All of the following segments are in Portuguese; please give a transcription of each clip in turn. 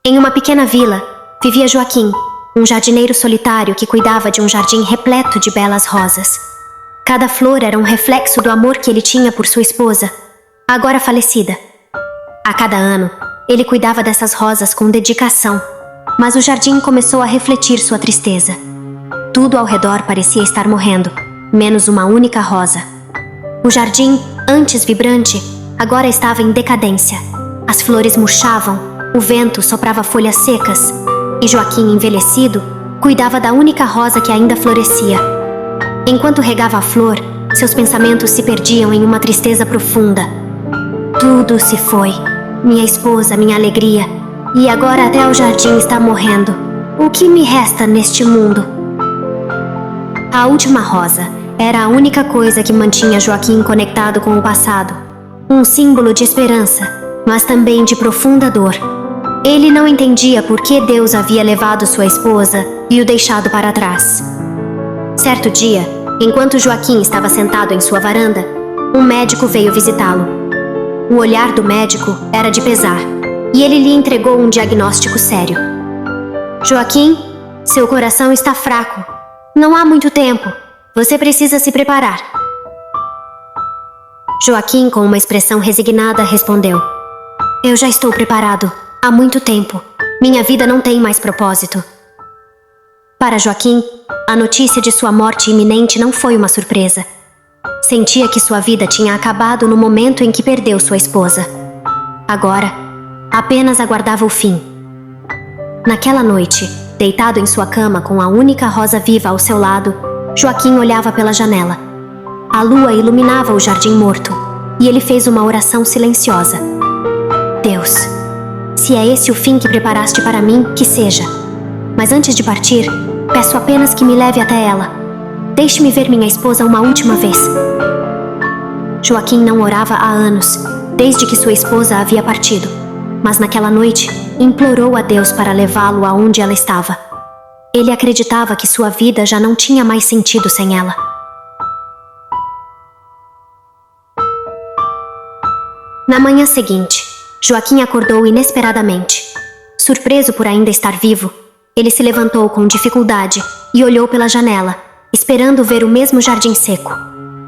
Em uma pequena vila, vivia Joaquim, um jardineiro solitário que cuidava de um jardim repleto de belas rosas. Cada flor era um reflexo do amor que ele tinha por sua esposa, agora falecida. A cada ano, ele cuidava dessas rosas com dedicação, mas o jardim começou a refletir sua tristeza. Tudo ao redor parecia estar morrendo, menos uma única rosa. O jardim, antes vibrante, agora estava em decadência. As flores murchavam, o vento soprava folhas secas, e Joaquim, envelhecido, cuidava da única rosa que ainda florescia. Enquanto regava a flor, seus pensamentos se perdiam em uma tristeza profunda. Tudo se foi. Minha esposa, minha alegria. E agora até o jardim está morrendo. O que me resta neste mundo? A última rosa era a única coisa que mantinha Joaquim conectado com o passado. Um símbolo de esperança, mas também de profunda dor. Ele não entendia por que Deus havia levado sua esposa e o deixado para trás. Certo dia, enquanto Joaquim estava sentado em sua varanda, um médico veio visitá-lo. O olhar do médico era de pesar, e ele lhe entregou um diagnóstico sério. Joaquim, seu coração está fraco. Não há muito tempo. Você precisa se preparar. Joaquim, com uma expressão resignada, respondeu: Eu já estou preparado. Há muito tempo. Minha vida não tem mais propósito. Para Joaquim, a notícia de sua morte iminente não foi uma surpresa. Sentia que sua vida tinha acabado no momento em que perdeu sua esposa. Agora, apenas aguardava o fim. Naquela noite, deitado em sua cama com a única rosa viva ao seu lado, Joaquim olhava pela janela. A lua iluminava o jardim morto, e ele fez uma oração silenciosa. Deus, se é esse o fim que preparaste para mim, que seja. Mas antes de partir, peço apenas que me leve até ela. Deixe-me ver minha esposa uma última vez. Joaquim não orava há anos, desde que sua esposa havia partido. Mas naquela noite, implorou a Deus para levá-lo aonde ela estava. Ele acreditava que sua vida já não tinha mais sentido sem ela. Na manhã seguinte, Joaquim acordou inesperadamente. Surpreso por ainda estar vivo, ele se levantou com dificuldade e olhou pela janela, esperando ver o mesmo jardim seco.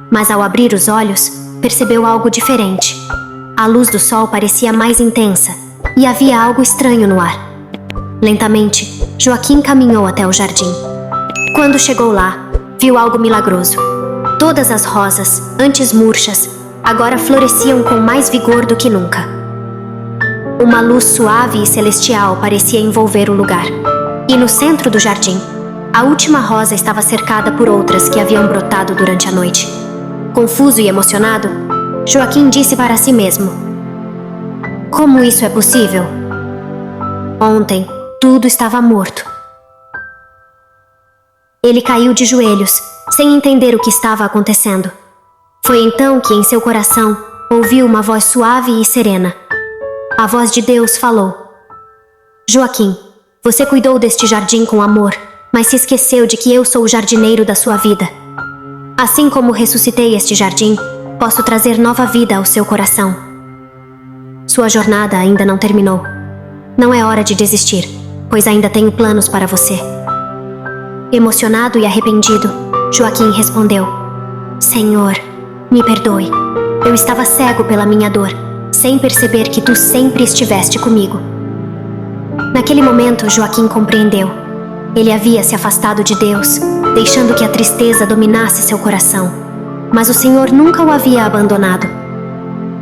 Mas ao abrir os olhos, percebeu algo diferente. A luz do sol parecia mais intensa e havia algo estranho no ar. Lentamente, Joaquim caminhou até o jardim. Quando chegou lá, viu algo milagroso. Todas as rosas, antes murchas, agora floresciam com mais vigor do que nunca. Uma luz suave e celestial parecia envolver o lugar. E no centro do jardim, a última rosa estava cercada por outras que haviam brotado durante a noite. Confuso e emocionado, Joaquim disse para si mesmo: Como isso é possível? Ontem, tudo estava morto. Ele caiu de joelhos, sem entender o que estava acontecendo. Foi então que em seu coração ouviu uma voz suave e serena. A voz de Deus falou: Joaquim, você cuidou deste jardim com amor, mas se esqueceu de que eu sou o jardineiro da sua vida. Assim como ressuscitei este jardim, posso trazer nova vida ao seu coração. Sua jornada ainda não terminou. Não é hora de desistir, pois ainda tenho planos para você. Emocionado e arrependido, Joaquim respondeu: Senhor, me perdoe. Eu estava cego pela minha dor, sem perceber que tu sempre estiveste comigo. Naquele momento, Joaquim compreendeu. Ele havia se afastado de Deus, deixando que a tristeza dominasse seu coração. Mas o Senhor nunca o havia abandonado.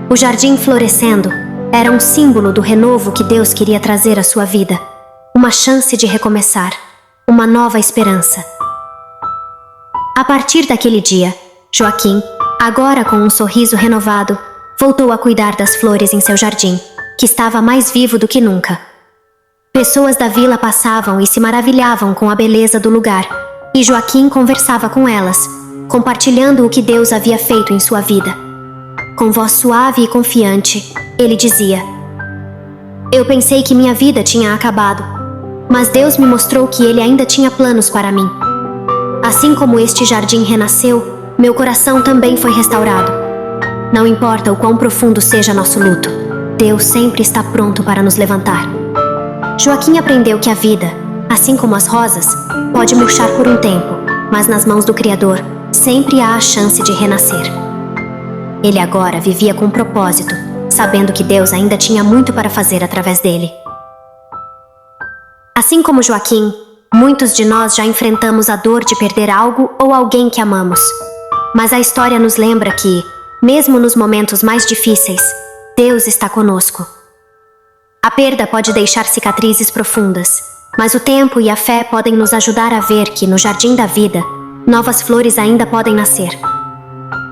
O jardim florescendo era um símbolo do renovo que Deus queria trazer à sua vida. Uma chance de recomeçar, uma nova esperança. A partir daquele dia, Joaquim, agora com um sorriso renovado, voltou a cuidar das flores em seu jardim, que estava mais vivo do que nunca. Pessoas da vila passavam e se maravilhavam com a beleza do lugar, e Joaquim conversava com elas, compartilhando o que Deus havia feito em sua vida. Com voz suave e confiante, ele dizia: Eu pensei que minha vida tinha acabado, mas Deus me mostrou que Ele ainda tinha planos para mim. Assim como este jardim renasceu, meu coração também foi restaurado. Não importa o quão profundo seja nosso luto, Deus sempre está pronto para nos levantar. Joaquim aprendeu que a vida, assim como as rosas, pode murchar por um tempo, mas nas mãos do Criador sempre há a chance de renascer. Ele agora vivia com um propósito, sabendo que Deus ainda tinha muito para fazer através dele. Assim como Joaquim, muitos de nós já enfrentamos a dor de perder algo ou alguém que amamos. Mas a história nos lembra que, mesmo nos momentos mais difíceis, Deus está conosco. A perda pode deixar cicatrizes profundas, mas o tempo e a fé podem nos ajudar a ver que, no jardim da vida, novas flores ainda podem nascer.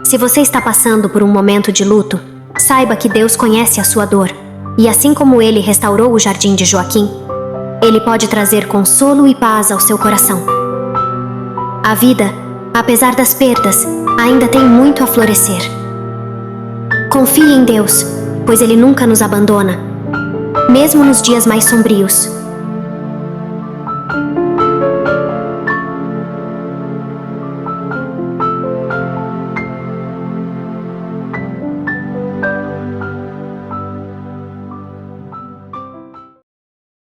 Se você está passando por um momento de luto, saiba que Deus conhece a sua dor, e assim como Ele restaurou o jardim de Joaquim, Ele pode trazer consolo e paz ao seu coração. A vida, apesar das perdas, ainda tem muito a florescer. Confie em Deus, pois Ele nunca nos abandona. Mesmo nos dias mais sombrios,